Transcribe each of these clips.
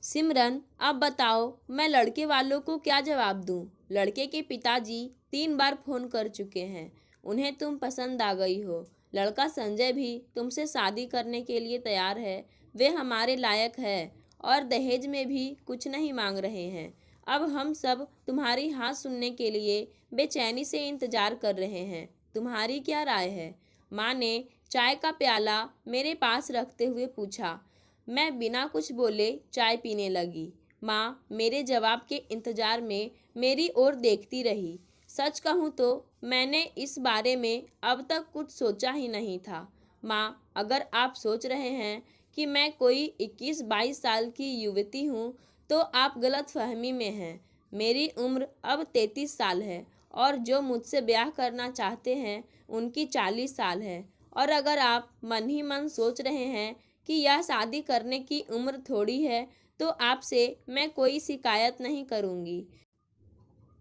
सिमरन, अब बताओ मैं लड़के वालों को क्या जवाब दूं? लड़के के पिताजी 3 बार फोन कर चुके हैं। उन्हें तुम पसंद आ गई हो। लड़का संजय भी तुमसे शादी करने के लिए तैयार है। वे हमारे लायक है और दहेज में भी कुछ नहीं मांग रहे हैं। अब हम सब तुम्हारी हाँ सुनने के लिए बेचैनी से इंतजार कर रहे हैं। तुम्हारी क्या राय है? माँ ने चाय का प्याला मेरे पास रखते हुए पूछा। मैं बिना कुछ बोले चाय पीने लगी। माँ मेरे जवाब के इंतजार में मेरी ओर देखती रही। सच कहूँ तो मैंने इस बारे में अब तक कुछ सोचा ही नहीं था। माँ, अगर आप सोच रहे हैं कि मैं कोई 21-22 साल की युवती हूँ तो आप गलत फहमी में हैं। मेरी उम्र अब 33 साल है और जो मुझसे ब्याह करना चाहते हैं उनकी 40 साल है। और अगर आप मन ही मन सोच रहे हैं कि यह शादी करने की उम्र थोड़ी है तो आपसे मैं कोई शिकायत नहीं करूँगी,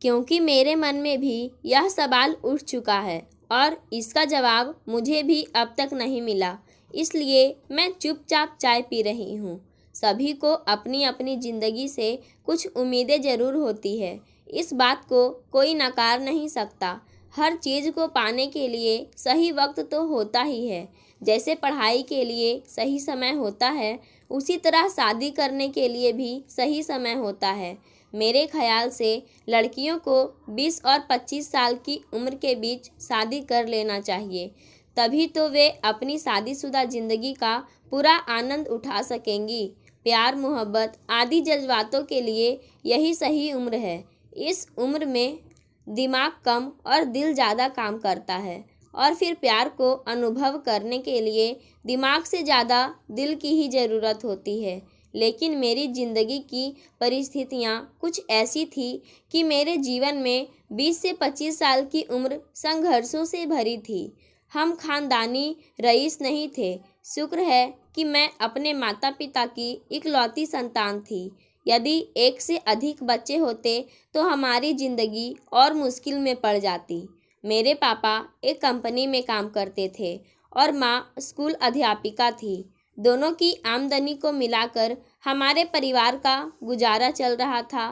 क्योंकि मेरे मन में भी यह सवाल उठ चुका है और इसका जवाब मुझे भी अब तक नहीं मिला। इसलिए मैं चुपचाप चाय पी रही हूँ। सभी को अपनी अपनी ज़िंदगी से कुछ उम्मीदें ज़रूर होती है। इस बात को कोई नकार नहीं सकता। हर चीज़ को पाने के लिए सही वक्त तो होता ही है। जैसे पढ़ाई के लिए सही समय होता है, उसी तरह शादी करने के लिए भी सही समय होता है। मेरे ख्याल से लड़कियों को 20 और 25 साल की उम्र के बीच शादी कर लेना चाहिए। तभी तो वे अपनी शादीशुदा ज़िंदगी का पूरा आनंद उठा सकेंगी। प्यार, मोहब्बत आदि जज्बातों के लिए यही सही उम्र है। इस उम्र में दिमाग कम और दिल ज़्यादा काम करता है और फिर प्यार को अनुभव करने के लिए दिमाग से ज़्यादा दिल की ही ज़रूरत होती है। लेकिन मेरी ज़िंदगी की परिस्थितियाँ कुछ ऐसी थी कि मेरे जीवन में 20 से 25 साल की उम्र संघर्षों से भरी थी। हम खानदानी रईस नहीं थे। शुक्र है कि मैं अपने माता पिता की इकलौती संतान थी। यदि एक से अधिक बच्चे होते तो हमारी ज़िंदगी और मुश्किल में पड़ जाती। मेरे पापा एक कंपनी में काम करते थे और माँ स्कूल अध्यापिका थी। दोनों की आमदनी को मिलाकर हमारे परिवार का गुजारा चल रहा था।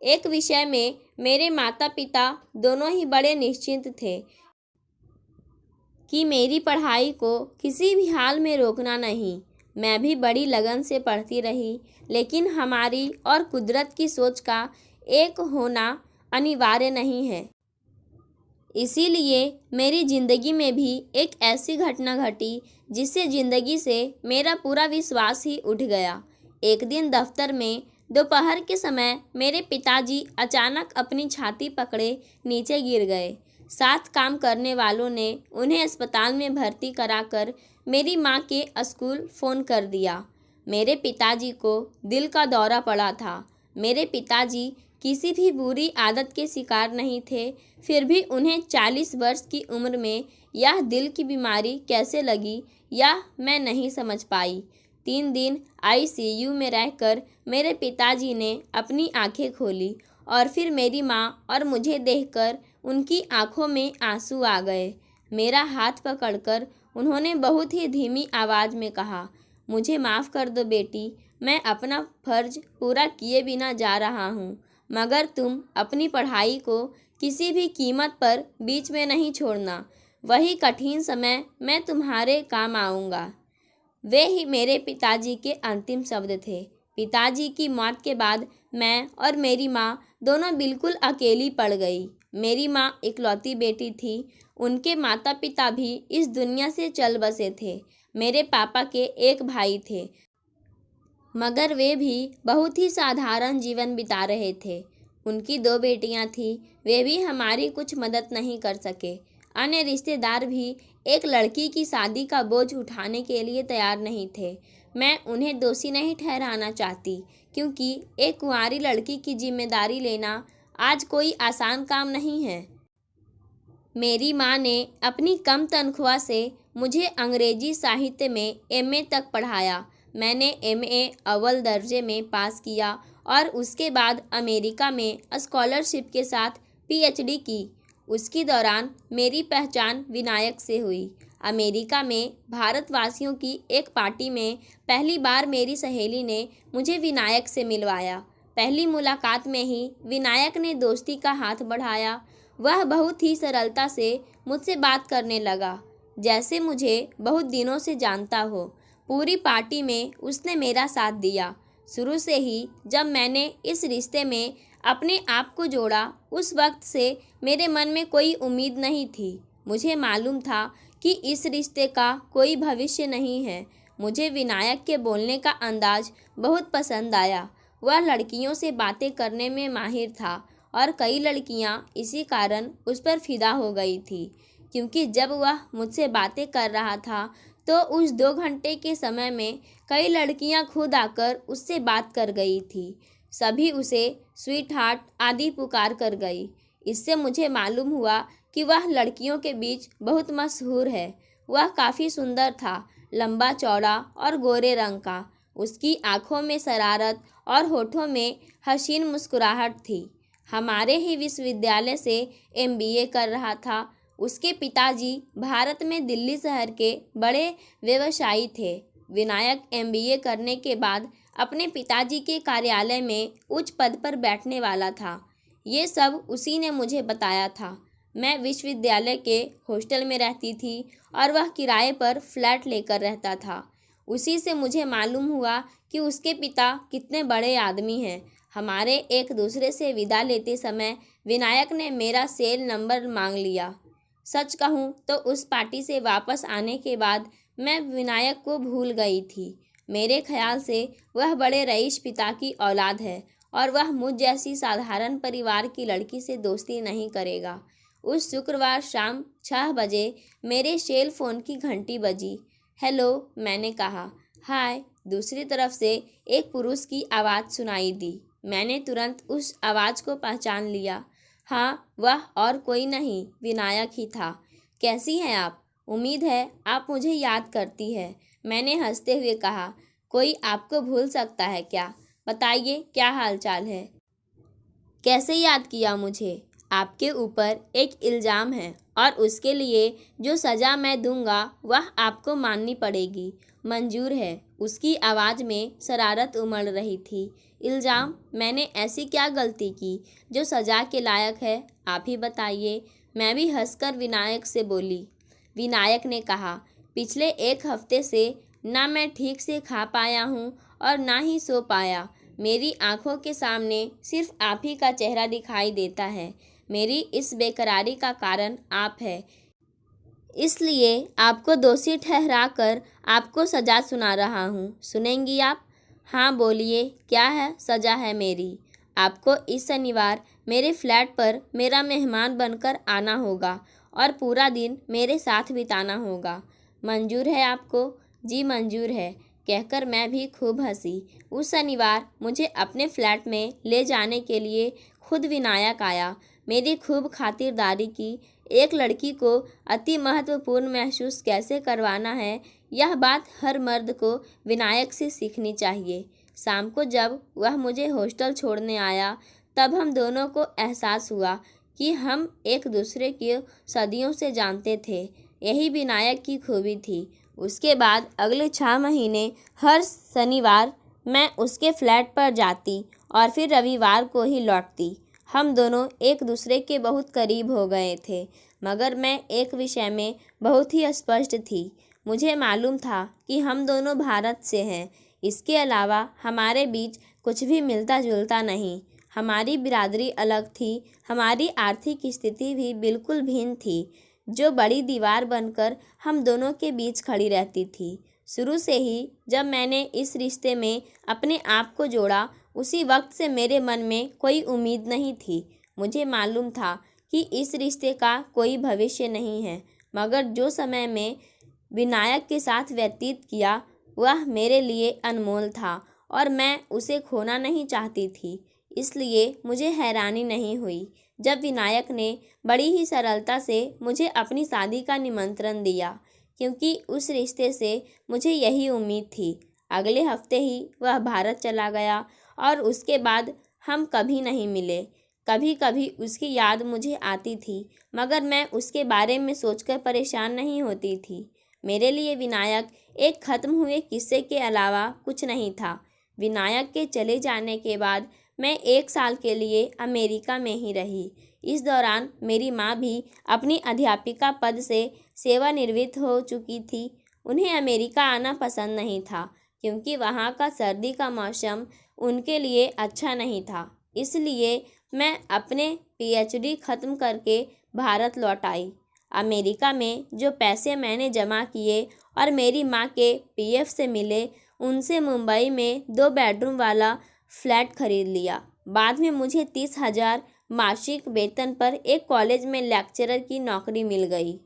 एक विषय में मेरे माता पिता दोनों ही बड़े निश्चिंत थे कि मेरी पढ़ाई को किसी भी हाल में रोकना नहीं। मैं भी बड़ी लगन से पढ़ती रही, लेकिन हमारी और कुदरत की सोच का एक होना अनिवार्य नहीं है। इसीलिए मेरी ज़िंदगी में भी एक ऐसी घटना घटी जिससे ज़िंदगी से मेरा पूरा विश्वास ही उठ गया। एक दिन दफ्तर में दोपहर के समय मेरे पिताजी अचानक अपनी छाती पकड़े नीचे गिर गए। साथ काम करने वालों ने उन्हें अस्पताल में भर्ती कराकर मेरी माँ के स्कूल फ़ोन कर दिया। मेरे पिताजी को दिल का दौरा पड़ा था। मेरे पिताजी किसी भी बुरी आदत के शिकार नहीं थे, फिर भी उन्हें 40 वर्ष की उम्र में यह दिल की बीमारी कैसे लगी यह मैं नहीं समझ पाई। 3 दिन आईसीयू में रहकर मेरे पिताजी ने अपनी आंखें खोली और फिर मेरी माँ और मुझे देखकर उनकी आंखों में आंसू आ गए। मेरा हाथ पकड़कर उन्होंने बहुत ही धीमी आवाज़ में कहा, मुझे माफ़ कर दो बेटी, मैं अपना फ़र्ज पूरा किए बिना जा रहा हूँ, मगर तुम अपनी पढ़ाई को किसी भी कीमत पर बीच में नहीं छोड़ना। वही कठिन समय मैं तुम्हारे काम आऊँगा। वे ही मेरे पिताजी के अंतिम शब्द थे। पिताजी की मौत के बाद मैं और मेरी माँ दोनों बिल्कुल अकेली पड़ गई। मेरी माँ इकलौती बेटी थी। उनके माता पिता भी इस दुनिया से चल बसे थे। मेरे पापा के एक भाई थे, मगर वे भी बहुत ही साधारण जीवन बिता रहे थे। उनकी 2 बेटियां थीं, वे भी हमारी कुछ मदद नहीं कर सके। अन्य रिश्तेदार भी एक लड़की की शादी का बोझ उठाने के लिए तैयार नहीं थे। मैं उन्हें दोषी नहीं ठहराना चाहती, क्योंकि एक कुंवारी लड़की की जिम्मेदारी लेना आज कोई आसान काम नहीं है। मेरी माँ ने अपनी कम तनख्वाह से मुझे अंग्रेजी साहित्य में एमए तक पढ़ाया। मैंने एमए अव्वल दर्जे में पास किया और उसके बाद अमेरिका में स्कॉलरशिप के साथ पीएचडी की। उसके दौरान मेरी पहचान विनायक से हुई। अमेरिका में भारतवासियों की एक पार्टी में पहली बार मेरी सहेली ने मुझे विनायक से मिलवाया। पहली मुलाकात में ही विनायक ने दोस्ती का हाथ बढ़ाया। वह बहुत ही सरलता से मुझसे बात करने लगा, जैसे मुझे बहुत दिनों से जानता हो। पूरी पार्टी में उसने मेरा साथ दिया। शुरू से ही जब मैंने इस रिश्ते में अपने आप को जोड़ा, उस वक्त से मेरे मन में कोई उम्मीद नहीं थी। मुझे मालूम था कि इस रिश्ते का कोई भविष्य नहीं है। मुझे विनायक के बोलने का अंदाज बहुत पसंद आया। वह लड़कियों से बातें करने में माहिर था और कई लड़कियां इसी कारण उस पर फिदा हो गई थी, क्योंकि जब वह मुझसे बातें कर रहा था तो उस 2 घंटे के समय में कई लड़कियां खुद आकर उससे बात कर गई थी। सभी उसे स्वीट हार्ट आदि पुकार कर गई। इससे मुझे मालूम हुआ कि वह लड़कियों के बीच बहुत मशहूर है। वह काफ़ी सुंदर था, लंबा चौड़ा और गोरे रंग का। उसकी आंखों में शरारत और होठों में हसीन मुस्कुराहट थी। हमारे ही विश्वविद्यालय से MBA कर रहा था। उसके पिताजी भारत में दिल्ली शहर के बड़े व्यवसायी थे। विनायक MBA करने के बाद अपने पिताजी के कार्यालय में उच्च पद पर बैठने वाला था। ये सब उसी ने मुझे बताया था। मैं विश्वविद्यालय के हॉस्टल में रहती थी और वह किराए पर फ्लैट लेकर रहता था। उसी से मुझे मालूम हुआ कि उसके पिता कितने बड़े आदमी हैं। हमारे एक दूसरे से विदा लेते समय विनायक ने मेरा सेल नंबर मांग लिया। सच कहूँ तो उस पार्टी से वापस आने के बाद मैं विनायक को भूल गई थी। मेरे ख्याल से वह बड़े रईस पिता की औलाद है और वह मुझ जैसी साधारण परिवार की लड़की से दोस्ती नहीं करेगा। उस शुक्रवार शाम 6 बजे मेरे सेल फोन की घंटी बजी। हेलो, मैंने कहा। हाय, दूसरी तरफ से एक पुरुष की आवाज़ सुनाई दी। मैंने तुरंत उस आवाज़ को पहचान लिया। हाँ, वह और कोई नहीं, विनायक ही था। कैसी हैं आप? उम्मीद है आप मुझे याद करती है, मैंने हंसते हुए कहा। कोई आपको भूल सकता है क्या? बताइए, क्या हालचाल है? कैसे याद किया मुझे? आपके ऊपर एक इल्ज़ाम है और उसके लिए जो सज़ा मैं दूंगा वह आपको माननी पड़ेगी। मंजूर है। उसकी आवाज़ में शरारत उमड़ रही थी। इल्ज़ाम? मैंने ऐसी क्या गलती की जो सज़ा के लायक है? आप ही बताइए। मैं भी हंसकर विनायक से बोली। विनायक ने कहा, पिछले 1 हफ्ते से ना मैं ठीक से खा पाया हूँ और ना ही सो पाया। मेरी आंखों के सामने सिर्फ आप ही का चेहरा दिखाई देता है। मेरी इस बेकरारी का कारण आप है, इसलिए आपको दोषी ठहराकर आपको सज़ा सुना रहा हूँ। सुनेंगी आप? हाँ बोलिए, क्या है सज़ा है मेरी? आपको इस शनिवार मेरे फ्लैट पर मेरा मेहमान बनकर आना होगा और पूरा दिन मेरे साथ बिताना होगा। मंजूर है आपको? जी मंजूर है, कहकर मैं भी खूब हंसी। उस शनिवार मुझे अपने फ्लैट में ले जाने के लिए खुद विनायक आया। मेरी खूब खातिरदारी की। एक लड़की को अति महत्वपूर्ण महसूस कैसे करवाना है, यह बात हर मर्द को विनायक से सीखनी चाहिए। शाम को जब वह मुझे हॉस्टल छोड़ने आया, तब हम दोनों को एहसास हुआ कि हम एक दूसरे को सदियों से जानते थे। यही विनायक की खूबी थी। उसके बाद अगले 6 महीने हर शनिवार मैं उसके फ्लैट पर जाती और फिर रविवार को ही लौटती। हम दोनों एक दूसरे के बहुत करीब हो गए थे, मगर मैं एक विषय में बहुत ही स्पष्ट थी। मुझे मालूम था कि हम दोनों भारत से हैं। इसके अलावा हमारे बीच कुछ भी मिलता जुलता नहीं। हमारी बिरादरी अलग थी, हमारी आर्थिक स्थिति भी बिल्कुल भिन्न थी, जो बड़ी दीवार बनकर हम दोनों के बीच खड़ी रहती थी। शुरू से ही जब मैंने इस रिश्ते में अपने आप को जोड़ा, उसी वक्त से मेरे मन में कोई उम्मीद नहीं थी। मुझे मालूम था कि इस रिश्ते का कोई भविष्य नहीं है, मगर जो समय में विनायक के साथ व्यतीत किया वह मेरे लिए अनमोल था और मैं उसे खोना नहीं चाहती थी। इसलिए मुझे हैरानी नहीं हुई जब विनायक ने बड़ी ही सरलता से मुझे अपनी शादी का निमंत्रण दिया, क्योंकि उस रिश्ते से मुझे यही उम्मीद थी। अगले हफ्ते ही वह भारत चला गया और उसके बाद हम कभी नहीं मिले। कभी कभी उसकी याद मुझे आती थी, मगर मैं उसके बारे में सोचकर परेशान नहीं होती थी। मेरे लिए विनायक एक खत्म हुए किस्से के अलावा कुछ नहीं था। विनायक के चले जाने के बाद मैं 1 साल के लिए अमेरिका में ही रही। इस दौरान मेरी माँ भी अपनी अध्यापिका पद से सेवानिवृत्त हो चुकी थी। उन्हें अमेरिका आना पसंद नहीं था, क्योंकि वहाँ का सर्दी का मौसम उनके लिए अच्छा नहीं था। इसलिए मैं अपने पीएचडी ख़त्म करके भारत लौट आई। अमेरिका में जो पैसे मैंने जमा किए और मेरी माँ के पीएफ से मिले, उनसे मुंबई में 2 बेडरूम वाला फ्लैट खरीद लिया। बाद में मुझे 30,000 मासिक वेतन पर एक कॉलेज में लेक्चरर की नौकरी मिल गई।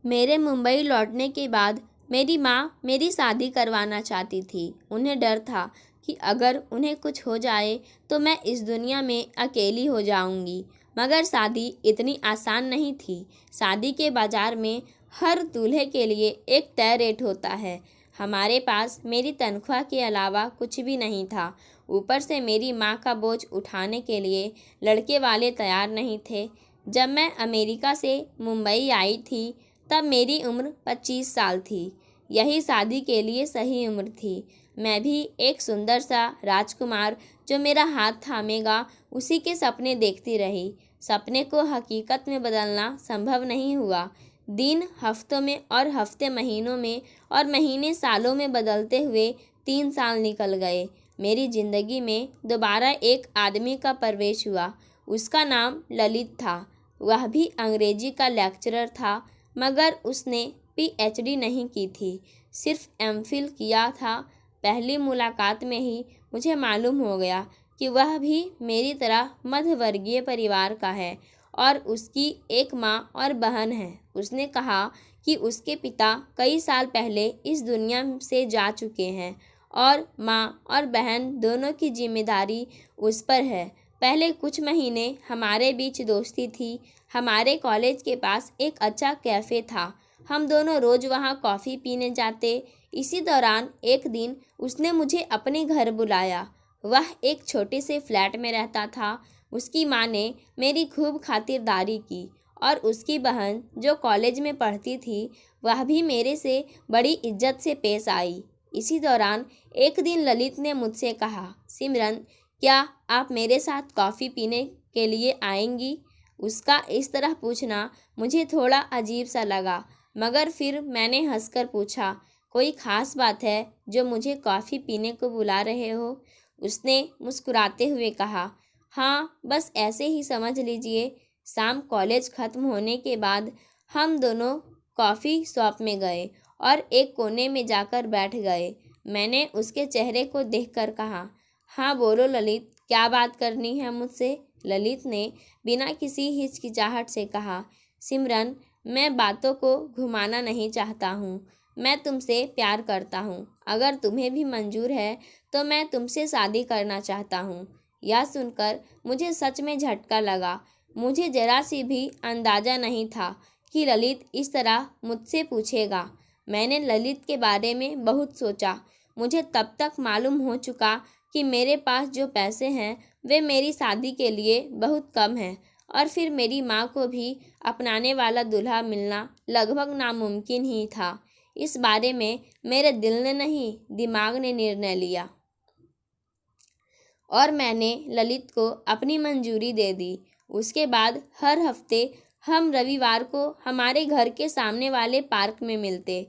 मेरे मुंबई लौटने के बाद मेरी माँ मेरी शादी करवाना चाहती थी। उन्हें डर था कि अगर उन्हें कुछ हो जाए तो मैं इस दुनिया में अकेली हो जाऊंगी। मगर शादी इतनी आसान नहीं थी। शादी के बाज़ार में हर दूल्हे के लिए एक तय रेट होता है। हमारे पास मेरी तनख्वाह के अलावा कुछ भी नहीं था। ऊपर से मेरी माँ का बोझ उठाने के लिए लड़के वाले तैयार नहीं थे। जब मैं अमेरिका से मुंबई आई थी, तब मेरी उम्र 25 साल थी। यही शादी के लिए सही उम्र थी। मैं भी एक सुंदर सा राजकुमार जो मेरा हाथ थामेगा, उसी के सपने देखती रही। सपने को हकीकत में बदलना संभव नहीं हुआ। दिन हफ्तों में और हफ्ते महीनों में और महीने सालों में बदलते हुए 3 साल निकल गए। मेरी ज़िंदगी में दोबारा एक आदमी का प्रवेश हुआ। उसका नाम ललित था। वह भी अंग्रेजी का लेक्चरर था, मगर उसने पीएचडी नहीं की थी, सिर्फ एमफिल किया था। पहली मुलाकात में ही मुझे मालूम हो गया कि वह भी मेरी तरह मध्यवर्गीय परिवार का है और उसकी एक माँ और बहन है। उसने कहा कि उसके पिता कई साल पहले इस दुनिया से जा चुके हैं और माँ और बहन दोनों की जिम्मेदारी उस पर है। पहले कुछ महीने हमारे बीच दोस्ती थी। हमारे कॉलेज के पास एक अच्छा कैफ़े था। हम दोनों रोज़ वहाँ कॉफ़ी पीने जाते। इसी दौरान एक दिन उसने मुझे अपने घर बुलाया। वह एक छोटे से फ्लैट में रहता था। उसकी माँ ने मेरी खूब खातिरदारी की और उसकी बहन जो कॉलेज में पढ़ती थी, वह भी मेरे से बड़ी इज्जत से पेश आई। इसी दौरान एक दिन ललित ने मुझसे कहा, सिमरन, क्या आप मेरे साथ कॉफ़ी पीने के लिए आएंगी? उसका इस तरह पूछना मुझे थोड़ा अजीब सा लगा, मगर फिर मैंने हंसकर पूछा, कोई ख़ास बात है जो मुझे कॉफ़ी पीने को बुला रहे हो? उसने मुस्कुराते हुए कहा, हाँ, बस ऐसे ही समझ लीजिए। शाम कॉलेज ख़त्म होने के बाद हम दोनों कॉफ़ी शॉप में गए और एक कोने में जाकर बैठ गए। मैंने उसके चेहरे को देखकर कहा, हाँ बोलो ललित, क्या बात करनी है मुझसे? ललित ने बिना किसी हिचकिचाहट से कहा, सिमरन, मैं बातों को घुमाना नहीं चाहता हूँ। मैं तुमसे प्यार करता हूँ। अगर तुम्हें भी मंजूर है तो मैं तुमसे शादी करना चाहता हूँ। यह सुनकर मुझे सच में झटका लगा। मुझे जरा सी भी अंदाज़ा नहीं था कि ललित इस तरह मुझसे पूछेगा। मैंने ललित के बारे में बहुत सोचा। मुझे तब तक मालूम हो चुका कि मेरे पास जो पैसे हैं वे मेरी शादी के लिए बहुत कम हैं और फिर मेरी माँ को भी अपनाने वाला दूल्हा मिलना लगभग नामुमकिन ही था। इस बारे में मेरे दिल ने नहीं, दिमाग ने निर्णय लिया और मैंने ललित को अपनी मंजूरी दे दी। उसके बाद हर हफ्ते हम रविवार को हमारे घर के सामने वाले पार्क में मिलते।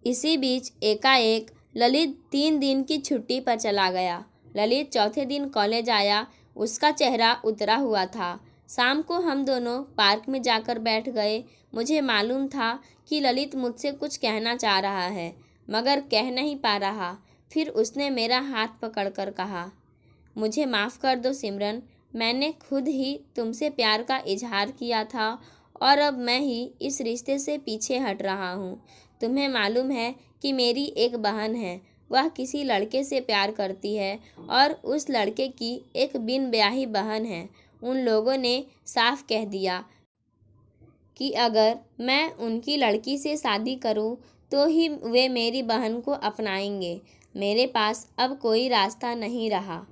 इसी बीच एकाएक ललित 3 दिन की छुट्टी पर चला गया। ललित चौथे दिन कॉलेज आया। उसका चेहरा उतरा हुआ था। शाम को हम दोनों पार्क में जाकर बैठ गए। मुझे मालूम था कि ललित मुझसे कुछ कहना चाह रहा है, मगर कह नहीं पा रहा। फिर उसने मेरा हाथ पकड़कर कहा, मुझे माफ़ कर दो सिमरन, मैंने खुद ही तुमसे प्यार का इजहार किया था और अब मैं ही इस रिश्ते से पीछे हट रहा हूँ। तुम्हें मालूम है कि मेरी एक बहन है। वह किसी लड़के से प्यार करती है और उस लड़के की एक बिन ब्याही बहन है। उन लोगों ने साफ कह दिया कि अगर मैं उनकी लड़की से शादी करूं तो ही वे मेरी बहन को अपनाएंगे। मेरे पास अब कोई रास्ता नहीं रहा।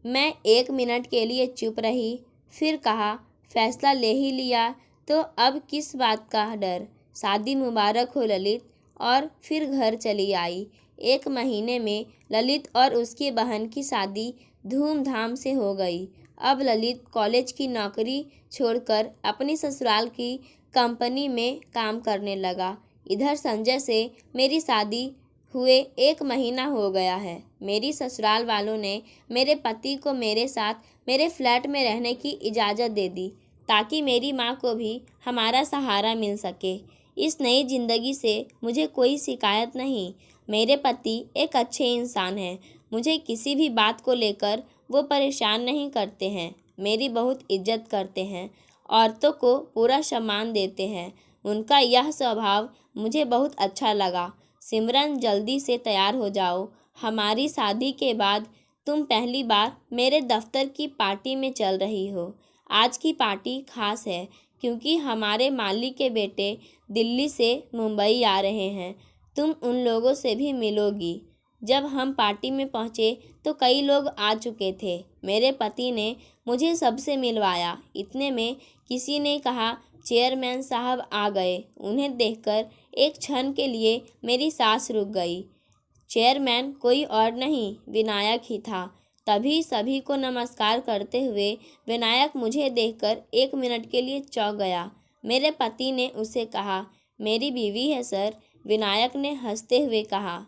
मैं 1 मिनट के लिए चुप रही, फिर कहा, फैसला ले ही लिया तो अब किस बात का डर। शादी मुबारक हो ललित। और फिर घर चली आई। 1 महीने में ललित और उसकी बहन की शादी धूमधाम से हो गई। अब ललित कॉलेज की नौकरी छोड़कर अपनी ससुराल की कंपनी में काम करने लगा। इधर संजय से मेरी शादी हुए 1 महीना हो गया है। मेरी ससुराल वालों ने मेरे पति को मेरे साथ मेरे फ्लैट में रहने की इजाज़त दे दी ताकि मेरी माँ को भी हमारा सहारा मिल सके। इस नई ज़िंदगी से मुझे कोई शिकायत नहीं। मेरे पति एक अच्छे इंसान हैं। मुझे किसी भी बात को लेकर वो परेशान नहीं करते हैं। मेरी बहुत इज्जत करते हैं। औरतों को पूरा सम्मान देते हैं। उनका यह स्वभाव मुझे बहुत अच्छा लगा। सिमरन, जल्दी से तैयार हो जाओ। हमारी शादी के बाद तुम पहली बार मेरे दफ्तर की पार्टी में चल रही हो। आज की पार्टी खास है क्योंकि हमारे मालिक के बेटे दिल्ली से मुंबई आ रहे हैं। तुम उन लोगों से भी मिलोगी। जब हम पार्टी में पहुंचे तो कई लोग आ चुके थे। मेरे पति ने मुझे सबसे मिलवाया। इतने में किसी ने कहा, चेयरमैन साहब आ गए। उन्हें देखकर एक क्षण के लिए मेरी सांस रुक गई। चेयरमैन कोई और नहीं, विनायक ही था। तभी सभी को नमस्कार करते हुए विनायक मुझे देखकर 1 मिनट के लिए चौंक गया। मेरे पति ने उसे कहा, मेरी बीवी है सर। विनायक ने हंसते हुए कहा,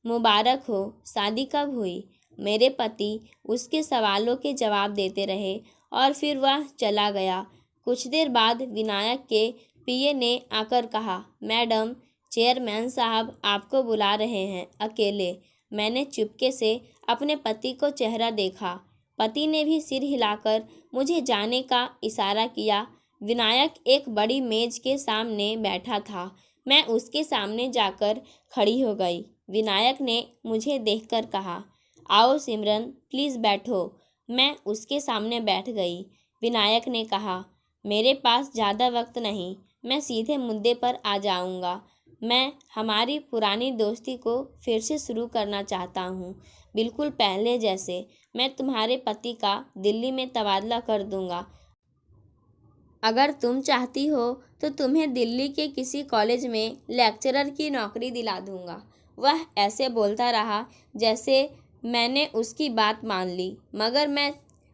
मुबारक हो। शादी कब हुई? मेरे पति उसके सवालों के जवाब देते रहे और फिर वह चला गया। कुछ देर बाद विनायक के पीए ने आकर कहा, मैडम, चेयरमैन साहब आपको बुला रहे हैं अकेले। मैंने चुपके से अपने पति को चेहरा देखा। पति ने भी सिर हिलाकर मुझे जाने का इशारा किया। विनायक एक बड़ी मेज के सामने बैठा था। मैं उसके सामने जाकर खड़ी हो गई। विनायक ने मुझे देखकर कहा, आओ सिमरन, प्लीज़ बैठो। मैं उसके सामने बैठ गई। विनायक ने कहा, मेरे पास ज़्यादा वक्त नहीं, मैं सीधे मुद्दे पर आ जाऊंगा। मैं हमारी पुरानी दोस्ती को फिर से शुरू करना चाहता हूँ, बिल्कुल पहले जैसे। मैं तुम्हारे पति का दिल्ली में तबादला कर दूंगा। अगर तुम चाहती हो तो तुम्हें दिल्ली के किसी कॉलेज में लेक्चरर की नौकरी दिला दूंगा। वह ऐसे बोलता रहा जैसे मैंने उसकी बात मान ली, मगर मैं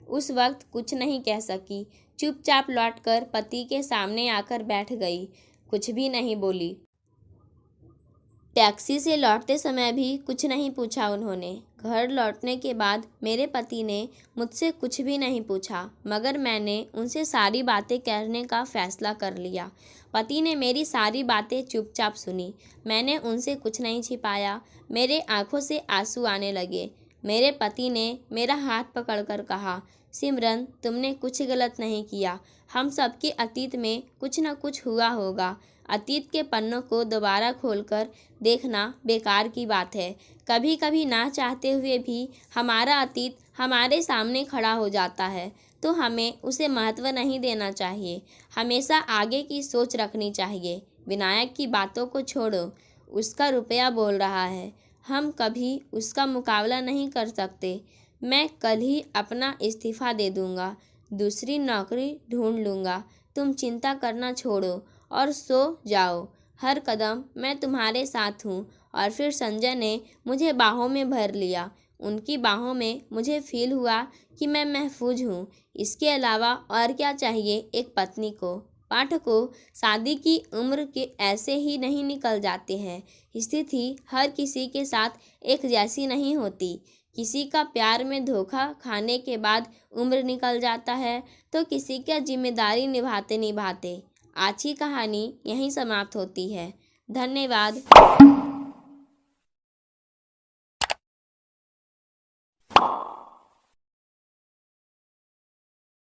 उस वक्त कुछ नहीं कह सकी। चुपचाप लौटकर पति के सामने आकर बैठ गई, कुछ भी नहीं बोली। टैक्सी से लौटते समय भी कुछ नहीं पूछा उन्होंने। घर लौटने के बाद मेरे पति ने मुझसे कुछ भी नहीं पूछा, मगर मैंने उनसे सारी बातें कहने का फैसला कर लिया। पति ने मेरी सारी बातें चुपचाप सुनी। मैंने उनसे कुछ नहीं छिपाया। मेरे आंखों से आंसू आने लगे। मेरे पति ने मेरा हाथ पकड़कर कहा, सिमरन, तुमने कुछ गलत नहीं किया। हम सबके अतीत में कुछ न कुछ हुआ होगा। अतीत के पन्नों को दोबारा खोलकर देखना बेकार की बात है। कभी कभी ना चाहते हुए भी हमारा अतीत हमारे सामने खड़ा हो जाता है तो हमें उसे महत्व नहीं देना चाहिए। हमेशा आगे की सोच रखनी चाहिए। विनायक की बातों को छोड़ो, उसका रुपया बोल रहा है। हम कभी उसका मुकाबला नहीं कर सकते। मैं कल ही अपना इस्तीफ़ा दे दूँगा, दूसरी नौकरी ढूंढ लूँगा। तुम चिंता करना छोड़ो और सो जाओ। हर कदम मैं तुम्हारे साथ हूँ। और फिर संजय ने मुझे बाहों में भर लिया। उनकी बाहों में मुझे फील हुआ कि मैं महफूज हूँ। इसके अलावा और क्या चाहिए एक पत्नी को। पाठकों, शादी की उम्र के ऐसे ही नहीं निकल जाते हैं। स्थिति हर किसी के साथ एक जैसी नहीं होती। किसी का प्यार में धोखा खाने के बाद उम्र निकल जाता है तो किसी का जिम्मेदारी निभाते निभाते। आज की कहानी यहीं समाप्त होती है। धन्यवाद।